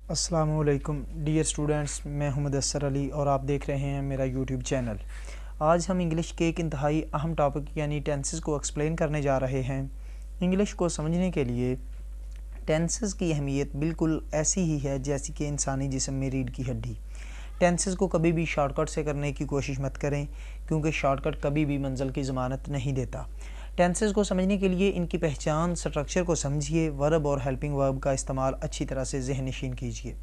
अस्सलामुअलैकुम dear students, मैं हूं मुदस्सर अली और आप देख रहे हैं मेरा यूट्यूब चैनल। आज हम इंग्लिश के एक इंतहाई अहम टॉपिक यानी टेंसेस को एक्सप्लेन करने जा रहे हैं। इंग्लिश को समझने के लिए टेंसेस की अहमियत बिल्कुल ऐसी ही है जैसी कि इंसानी जिस्म में रीढ़ की हड्डी। टेंसेस को कभी भी शॉर्टकट से करने की कोशिश मत करें, क्योंकि शॉर्टकट कभी भी मंजिल की ज़मानत नहीं देता। टेंसेस को समझने के लिए इनकी पहचान, स्ट्रक्चर को समझिए, वर्ब और हेल्पिंग वर्ब का इस्तेमाल अच्छी तरह से ज़हन नशीन कीजिए।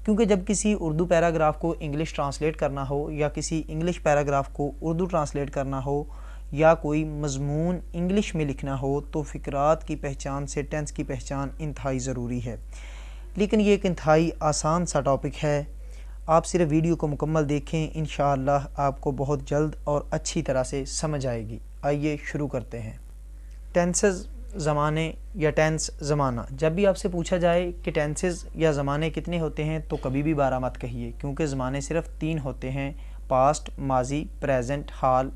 क्योंकि जब किसी उर्दू पैराग्राफ को इंग्लिश ट्रांसलेट करना हो या किसी इंग्लिश पैराग्राफ को उर्दू ट्रांसलेट करना हो या कोई मजमून इंग्लिश में लिखना हो तो फ़िक्रात की पहचान से टेंस की पहचान इंतहाई ज़रूरी है। लेकिन ये एक इंतहाई आसान सा टॉपिक है। आप सिर्फ वीडियो को मुकम्मल देखें, इंशाअल्लाह आपको बहुत जल्द और अच्छी तरह से समझ आएगी। आइए शुरू करते हैं। टेंसेस ज़माने या टेंस ज़माना। जब भी आपसे पूछा जाए कि टेंसेस या ज़माने कितने होते हैं तो कभी भी 12 मत कहिए, क्योंकि ज़माने सिर्फ 3 होते हैं: पास्ट, माजी, प्रेजेंट, हाल,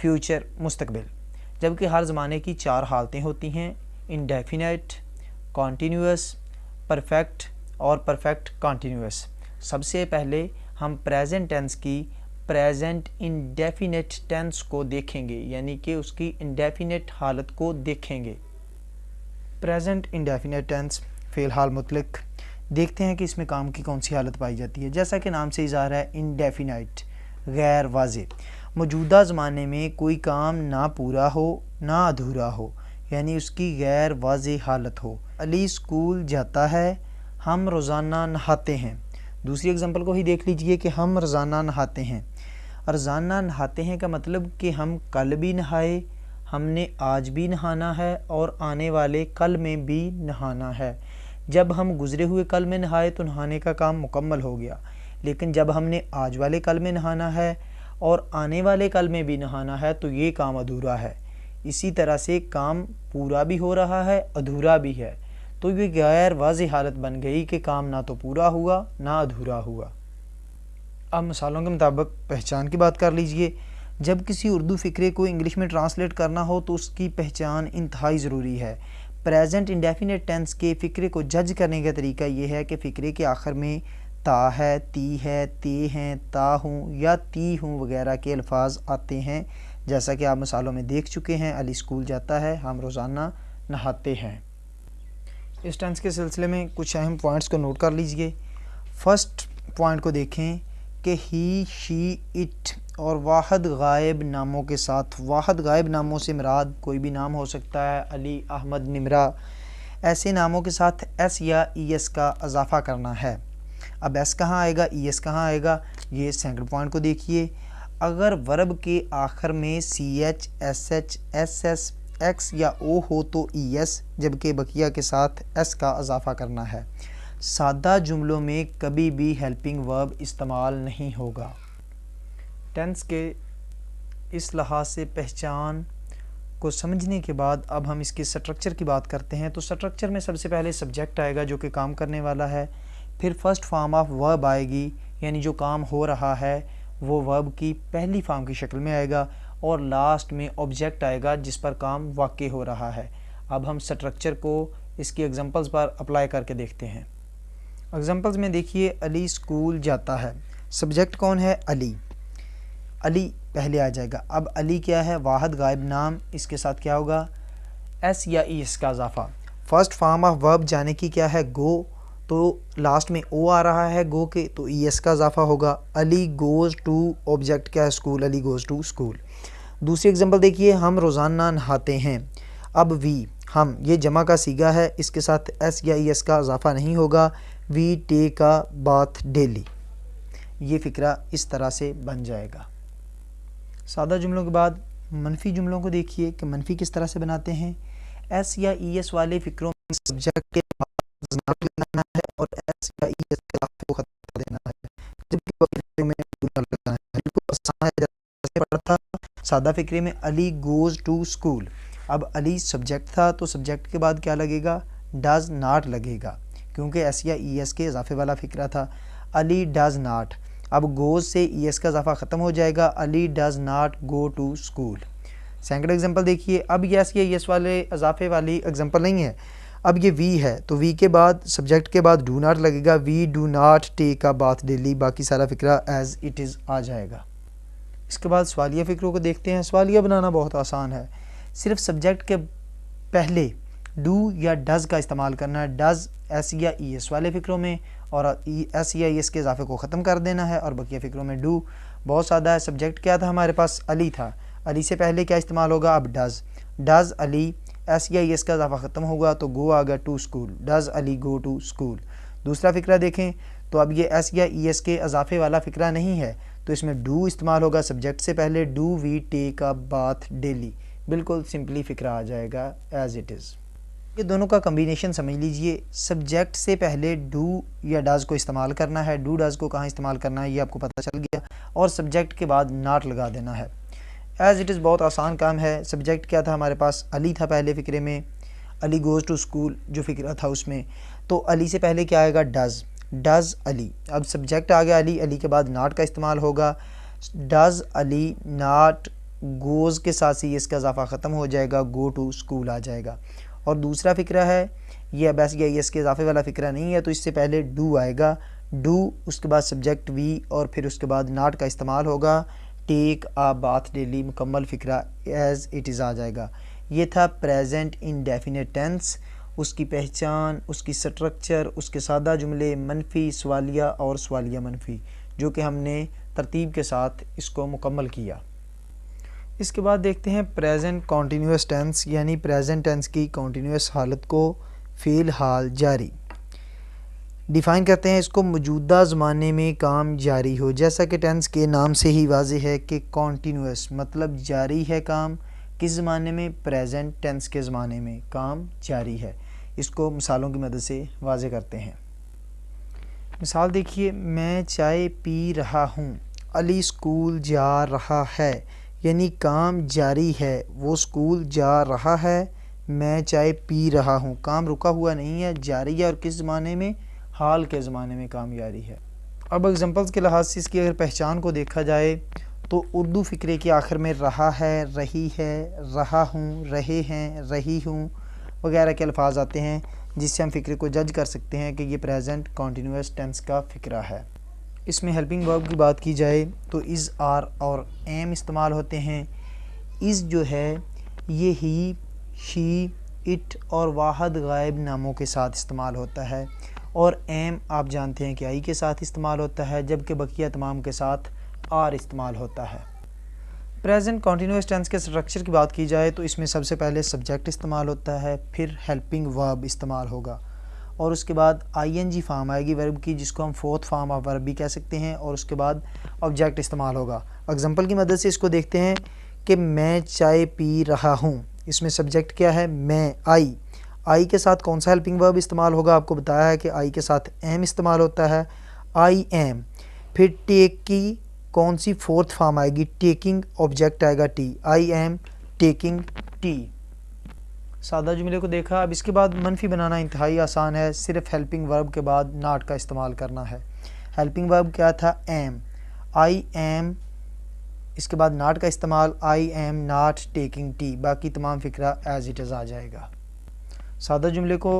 फ्यूचर, मुस्तकबिल। जबकि हर ज़माने की 4 हालतें होती हैं: इंडेफिनिट, कॉन्टीन्यूअस, परफेक्ट और परफेक्ट कॉन्टीन्यूअस। सबसे पहले हम प्रेजेंट टेंस की प्रेजेंट इंडेफिनिट टेंस को देखेंगे, यानी कि उसकी इंडेफिनिट हालत को देखेंगे। प्रेजेंट इंडेफिनिट टेंस फ़िलहाल मुतलक। देखते हैं कि इसमें काम की कौन सी हालत पाई जाती है। जैसा कि नाम से इज़ार है, इंडेफिनाइट, गैर वाज़े। मौजूदा ज़माने में कोई काम ना पूरा हो ना अधूरा हो, यानी उसकी गैर वाज़े हालत हो। अली स्कूल जाता है, हम रोज़ाना नहाते हैं। दूसरी एग्जांपल को ही देख लीजिए कि हम रोज़ाना नहाते हैं। रोज़ाना नहाते हैं का मतलब कि हम कल भी नहाए, हमने आज भी नहाना है और आने वाले कल में भी नहाना है। जब हम गुज़रे हुए कल में नहाए तो नहाने का काम मुकम्मल हो गया, लेकिन जब हमने आज वाले कल में नहाना है और आने वाले कल में भी नहाना है तो ये काम अधूरा है। इसी तरह से काम पूरा भी हो रहा है, अधूरा भी है, तो ये गैर वाज़ेह हालत बन गई कि काम ना तो पूरा हुआ ना अधूरा हुआ। अब मिसालों के मुताबिक पहचान की बात कर लीजिए। जब किसी उर्दू फ़िक्रे को इंग्लिश में ट्रांसलेट करना हो तो उसकी पहचान इंतहाई ज़रूरी है। प्रेजेंट इंडेफिनिट टेंस के फ़िक्रे को जज करने का तरीका ये है कि फ़िक्रे के आखिर में ता है, ती है, ते हैं, ता हूँ या ती हूँ वगैरह के अल्फाज आते हैं, जैसा कि आप मिसालों में देख चुके हैं। अली स्कूल जाता है, हम रोज़ाना नहाते हैं। इस टेंस के सिलसिले में कुछ अहम पॉइंट्स को नोट कर लीजिए। फर्स्ट पॉइंट को देखें कि ही, शी, इट और वाहद गायब नामों के साथ, वाहद गायब नामों से मुराद कोई भी नाम हो सकता है, अली, अहमद, निमरा, ऐसे नामों के साथ एस या ई एस का इजाफ़ा करना है। अब एस कहाँ आएगा, ई एस कहाँ आएगा, ये सेकंड पॉइंट को देखिए। अगर वर्ब के आखिर में C H, S H, S S, X या ओ हो तो ई एस, जबकि बकिया के साथ एस का इजाफ़ा करना है। सादा जुमलों में कभी भी हेल्पिंग वर्ब इस्तेमाल नहीं होगा। टेंस के इस लिहाज से पहचान को समझने के बाद अब हम इसके स्ट्रक्चर की बात करते हैं। तो स्ट्रक्चर में सबसे पहले सब्जेक्ट आएगा जो कि काम करने वाला है, फिर फर्स्ट फॉर्म ऑफ वर्ब आएगी, यानी जो काम हो रहा है वो वर्ब की पहली फॉर्म की शक्ल में आएगा, और लास्ट में ऑब्जेक्ट आएगा जिस पर काम वाक़ई हो रहा है। अब हम स्ट्रक्चर को इसकी एग्जांपल्स पर अप्लाई करके देखते हैं। एग्जांपल्स में देखिए, अली स्कूल जाता है, सब्जेक्ट कौन है, अली, अली पहले आ जाएगा। अब अली क्या है, वाहद गायब नाम, इसके साथ क्या होगा, एस या ई एस का इजाफा। फर्स्ट फॉर्म ऑफ वर्ब जाने की क्या है, गो, तो लास्ट में ओ आ रहा है गो के, तो ई एस का इजाफा होगा। अली गोज़ टू, ऑब्जेक्ट क्या है, school, Ali goes to school. दूसरी एग्जांपल देखिए, हम रोज़ाना नहाते हैं। अब वी, हम, ये जमा का सीगा है, इसके साथ एस या ई एस का इजाफा नहीं होगा। We take a bath daily. ये फ़िक्रा इस तरह से बन जाएगा। सादा जुमलों के बाद मनफी जुमलों को देखिए कि मनफी किस तरह से बनाते हैं। एस या ई एस वाले फ़िक्रों में सब्जेक्ट के बाद नाम लगाना है और एस या ई एस के को खत्म कर देना है, जबकि फ़िक्रे में पूरा लगाना है। बिल्कुल आसान है, जैसे पढ़ा था सादा फ़िक्रे में, अली गोज़ टू स्कूल। अब अली सब्जेक्ट था तो सब्जेक्ट के बाद क्या लगेगा, डज़ नॉट लगेगा, क्योंकि एस या ई एस के इजाफे वाला फ़िक्रा था। अली डज़ नॉट, अब गोज़ से ई एस का इजाफा ख़त्म हो जाएगा, Ali does not go to school. Second example देखिए। अब यस या यस वाले इजाफे वाली एग्जांपल नहीं है, अब ये वी है तो वी के बाद सब्जेक्ट के बाद डू नॉट लगेगा, we do not take a bath daily, बाकी सारा फिक्रा एज इट इज़ आ जाएगा। इसके बाद सवालिया फ़िक्रों को देखते हैं। सवालिया बनाना बहुत आसान है, सिर्फ सब्जेक्ट के पहले डू या डज़ का इस्तेमाल करना है, डज़ एस या ई एस वाले फ़िक्रों में, और एस या ई एस के इजाफे को ख़त्म कर देना है, और बकिया फ़िक्रों में डू। बहुत सादा है। सब्जेक्ट क्या था हमारे पास, अली था, अली से पहले क्या इस्तेमाल होगा, अब डज़ अली, एस या ई एस का इजाफा ख़त्म होगा तो गो आ गया to school, does Ali go to school. दूसरा फ़िक्रा देखें तो अब ये एस या ई एस के इजाफे वाला फ़िक्रा नहीं है तो इसमें डू इस्तेमाल होगा सब्जेक्ट से पहले, do we take a bath daily, बिल्कुल सिंपली फ़िक्रा आ जाएगा एज इट इज़। ये दोनों का कम्बिनेशन समझ लीजिए, सब्जेक्ट से पहले डू या डज़ को इस्तेमाल करना है, डू डज़ को कहाँ इस्तेमाल करना है ये आपको पता चल गया, और सब्जेक्ट के बाद नॉट लगा देना है एज़ इट इज़। बहुत आसान काम है। सब्जेक्ट क्या था हमारे पास, अली था पहले फ़िक्रे में, अली गोज़ टू स्कूल जो फ़िक्रा था उसमें, तो अली से पहले क्या आएगा, डज़ अली। अब सब्जेक्ट आ गया अली, अली के बाद नॉट का इस्तेमाल होगा, डज़ अली नॉट गोज़ के साथ ही इसका इजाफा ख़त्म हो जाएगा, गो टू स्कूल आ जाएगा। और दूसरा फ़िक्रा है ये बस ये इसके इजाफे वाला फ़िक्रा नहीं है तो इससे पहले डू आएगा, डू उसके बाद सब्जेक्ट वी और फिर उसके बाद नॉट का इस्तेमाल होगा, टेक आ बाथ डेली, मुकम्मल फ़िक्रा एज़ इट इज़ आ जाएगा। ये था प्रेजेंट इंडेफिनिट टेंस, उसकी पहचान, उसकी स्ट्रक्चर, उसके सादा जुमले, मनफी, सवालिया और सवालिया मनफी, जो कि हमने तरतीब के साथ इसको मुकम्मल किया। इसके बाद देखते हैं प्रेजेंट कॉन्टीन्यूअस टेंस, यानी प्रेजेंट टेंस की कॉन्टीन्यूअस हालत को फ़िलहाल जारी डिफ़ाइन करते हैं। इसको मौजूदा ज़माने में काम जारी हो, जैसा कि टेंस के नाम से ही वाज़ेह है कि कॉन्टीन्यूअस मतलब जारी है काम, किस ज़माने में, प्रेजेंट टेंस के ज़माने में काम जारी है। इसको मिसालों की मदद से वाज़ेह करते हैं। मिसाल देखिए, मैं चाय पी रहा हूँ, अली स्कूल जा रहा है, यानी काम जारी है, वो स्कूल जा रहा है, मैं चाय पी रहा हूँ, काम रुका हुआ नहीं है, जारी है, और किस ज़माने में, हाल के ज़माने में काम जारी है। अब एग्जांपल्स के लिहाज से इसकी अगर पहचान को देखा जाए तो उर्दू फ़िक्रे के आखिर में रहा है, रही है, रहा हूँ, रहे हैं, रही हूँ वगैरह के अल्फाज आते हैं, जिससे हम फ़िक्रे को जज कर सकते हैं कि ये प्रेजेंट कॉन्टीन्यूअस टेंस का फ़िक्रा है। इसमें हेल्पिंग वर्ब की बात की जाए तो इज़, आर और एम इस्तेमाल होते हैं। इज़ जो है ये ही, शी, इट और वाहद गायब नामों के साथ इस्तेमाल होता है, और एम आप जानते हैं कि आई के साथ इस्तेमाल होता है, जबकि बकिया तमाम के साथ आर इस्तेमाल होता है। प्रेजेंट कॉन्टीन्यूअस टेंस के स्ट्रक्चर की बात की जाए तो इसमें सबसे पहले सब्जेक्ट इस्तेमाल होता है, फिर हेल्पिंग वर्ब इस्तेमाल होगा, और उसके बाद आईएनजी फॉर्म आएगी वर्ब की, जिसको हम फोर्थ फॉर्म ऑफ वर्ब भी कह सकते हैं, और उसके बाद ऑब्जेक्ट इस्तेमाल होगा। एग्जांपल की मदद से इसको देखते हैं कि मैं चाय पी रहा हूँ, इसमें सब्जेक्ट क्या है, मैं, आई के साथ कौन सा हेल्पिंग वर्ब इस्तेमाल होगा, आपको बताया है कि आई के साथ एम इस्तेमाल होता है, आई एम। फिर टेक की कौन सी फोर्थ फॉर्म आएगी, टेकिंग, ऑब्जेक्ट आएगा T, I am taking T. सादा जुमले को देखा। अब इसके बाद मनफी बनाना इंतहाई आसान है, सिर्फ हेल्पिंग वर्ब के बाद नॉट का इस्तेमाल करना है। हेल्पिंग वर्ब क्या था, एम, आई एम, इसके बाद नॉट का इस्तेमाल, I am not taking tea, बाकी तमाम फ़िक्रा एज इट इज़ आ जाएगा। सादा जुमले को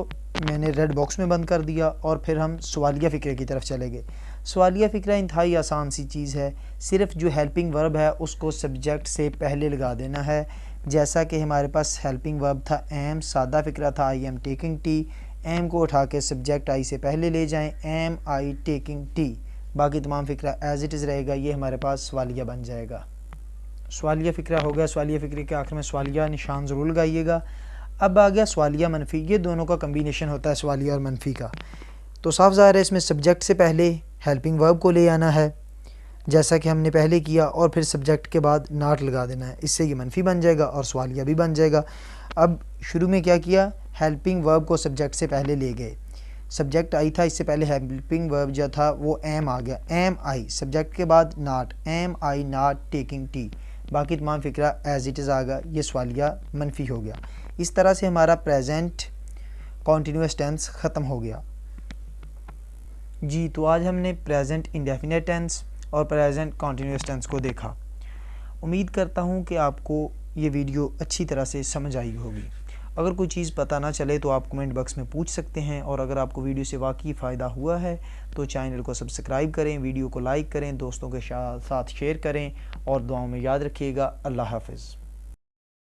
मैंने रेड बॉक्स में बंद कर दिया और फिर हम सवालिया फ़िक्रे की तरफ चले गए। सवालिया फ़िक्रा इंतहाई आसान सी चीज़ है, सिर्फ जो हेल्पिंग वर्ब है उसको सब्जेक्ट से पहले लगा देना है, जैसा कि हमारे पास हेल्पिंग वर्ब था एम, सादा फ़िक्रा था I am taking tea, am को उठा के सब्जेक्ट आई से पहले ले जाएं, एम आई टेकिंग टी, बाकी तमाम फ़िक्रा एज इट इज़ रहेगा। ये हमारे पास सवालिया बन जाएगा। सवालिया फ़िक्रा हो गया। सवालिया फ़िक्रे के आखिर में सवालिया निशान ज़रूर लगाइएगा। अब आ गया सवालिया मनफी, ये दोनों का कम्बिनेशन होता है सवालिया और मनफी का। तो साफ ज़ाहिर है इसमें सब्जेक्ट से पहले हेल्पिंग वर्ब को ले आना है, जैसा कि हमने पहले किया, और फिर सब्जेक्ट के बाद नॉट लगा देना है, इससे ये मनफी बन जाएगा और सवालिया भी बन जाएगा। अब शुरू में क्या किया, हेल्पिंग वर्ब को सब्जेक्ट से पहले ले गए, सब्जेक्ट आई था, इससे पहले हेल्पिंग वर्ब जो था वो एम आ गया, एम आई, सब्जेक्ट के बाद not, am I not taking tea, बाकी तमाम फ़िक्रा एज इट इज़ आ गया, ये सवालिया मनफी हो गया। इस तरह से हमारा प्रेजेंट कॉन्टीन्यूअस टेंस ख़त्म हो गया जी। तो आज हमने प्रेजेंट इंडेफिनिट टेंस और प्रेजेंट कॉन्टीन्यूअस टेंस को देखा। उम्मीद करता हूँ कि आपको ये वीडियो अच्छी तरह से समझ आई होगी। अगर कोई चीज़ पता ना चले तो आप कमेंट बॉक्स में पूछ सकते हैं। और अगर आपको वीडियो से वाकई फ़ायदा हुआ है तो चैनल को सब्सक्राइब करें, वीडियो को लाइक करें, दोस्तों के साथ शेयर करें और दुआओं में याद रखिएगा। अल्लाह हाफ़िज़।